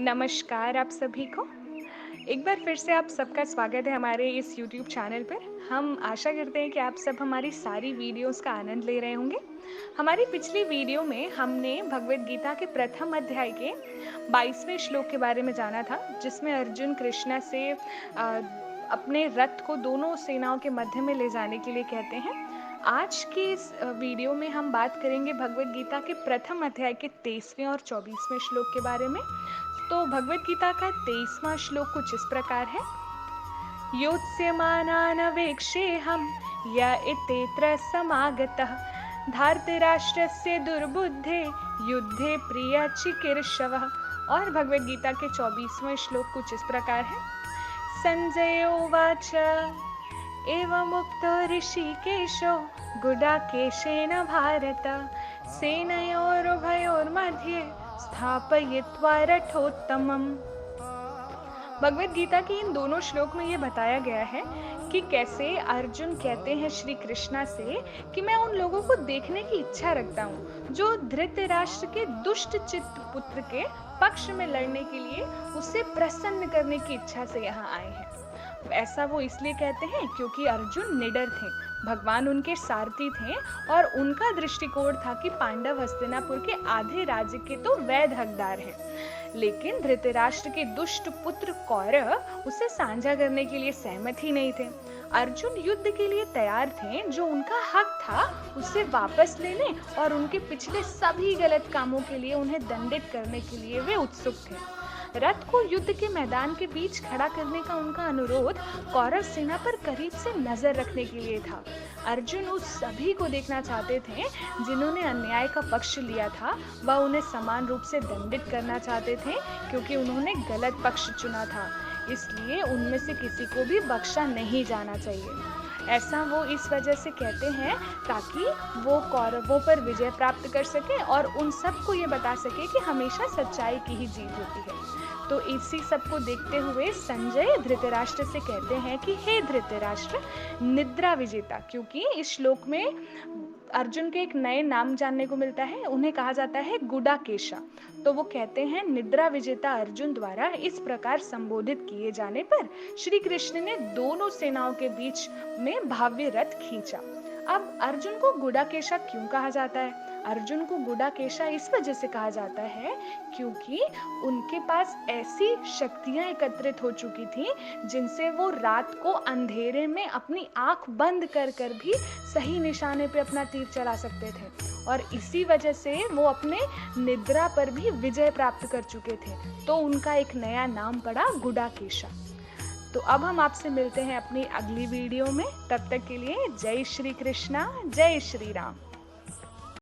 नमस्कार आप सभी को। एक बार फिर से आप सबका स्वागत है हमारे इस यूट्यूब चैनल पर। हम आशा करते हैं कि आप सब हमारी सारी वीडियोस का आनंद ले रहे होंगे। हमारी पिछली वीडियो में हमने भगवद गीता के प्रथम अध्याय के 22वें श्लोक के बारे में जाना था, जिसमें अर्जुन कृष्णा से अपने रथ को दोनों सेनाओं के मध्य में ले जाने के लिए कहते हैं। आज की इस वीडियो में हम बात करेंगे भगवद गीता के प्रथम अध्याय के 23वें और 24वें श्लोक के बारे में। तो भगवद गीता का 23वां श्लोक कुछ इस प्रकार है। योत्स्यमानानवेक्षेऽहं य इत्येत्र समागतः धार्तराष्ट्रस्य दुर्बुद्धे युद्धे प्रियचिकीर्षवः। और भगवद गीता के 24वें श्लोक कुछ इस प्रकार है। संजय उवाच एवमुक्तो ऋषिकेशो गुडाकेशेन भारत सेनयोरुभयोर्मध्ये स्थापयित्वा रथोत्तमम्। भगवद गीता के इन दोनों श्लोक में ये बताया गया है कि कैसे अर्जुन कहते हैं श्री कृष्णा से कि मैं उन लोगों को देखने की इच्छा रखता हूँ जो धृतराष्ट्र के दुष्ट चित्त पुत्र के पक्ष में लड़ने के लिए उसे प्रसन्न करने की इच्छा से यहाँ आए हैं। ऐसा वो इसलिए कहते हैं क्योंकि अर्जुन निडर थे, भगवान उनके सारथी थे और उनका दृष्टिकोण था कि पांडव हस्तिनापुर के आधे राज्य के तो वैध हकदार हैं, लेकिन धृतराष्ट्र के दुष्ट पुत्र कौरव उसे साझा करने के लिए सहमत ही नहीं थे। अर्जुन युद्ध के लिए तैयार थे, जो उनका हक था उसे वापस लेने और उनके पिछले सभी गलत कामों के लिए उन्हें दंडित करने के लिए वे उत्सुक थे। रथ को युद्ध के मैदान के बीच खड़ा करने का उनका अनुरोध कौरव सेना पर करीब से नजर रखने के लिए था। अर्जुन उस सभी को देखना चाहते थे जिन्होंने अन्याय का पक्ष लिया था, वह उन्हें समान रूप से दंडित करना चाहते थे क्योंकि उन्होंने गलत पक्ष चुना था, इसलिए उनमें से किसी को भी बख्शा नहीं जाना चाहिए। ऐसा वो इस वजह से कहते हैं ताकि वो कौरवों पर विजय प्राप्त कर सके और उन सबको ये बता सके कि हमेशा सच्चाई की ही जीत होती है। तो इसी सब को देखते हुए संजय धृतराष्ट्र से कहते हैं कि हे धृतराष्ट्र निद्रा विजेता, क्योंकि इस श्लोक में अर्जुन के एक नए नाम जानने को मिलता है, उन्हें कहा जाता है गुडाकेशा। तो वो कहते हैं निद्रा विजेता अर्जुन द्वारा इस प्रकार संबोधित किए जाने पर श्री कृष्ण ने दोनों सेनाओं के बीच में भव्य रथ खींचा। अब अर्जुन को गुडाकेशा क्यों कहा जाता है? अर्जुन को गुडाकेशा इस वजह से कहा जाता है क्योंकि उनके पास ऐसी शक्तियां एकत्रित हो चुकी थी जिनसे वो रात को अंधेरे में अपनी आंख बंद कर कर भी सही निशाने पे अपना तीर चला सकते थे, और इसी वजह से वो अपने निद्रा पर भी विजय प्राप्त कर चुके थे। तो उनका एक नया नाम पड़ा गुडाकेशा। तो अब हम आपसे मिलते हैं अपनी अगली वीडियो में। तब तक के लिए जय श्री कृष्णा, जय श्री राम।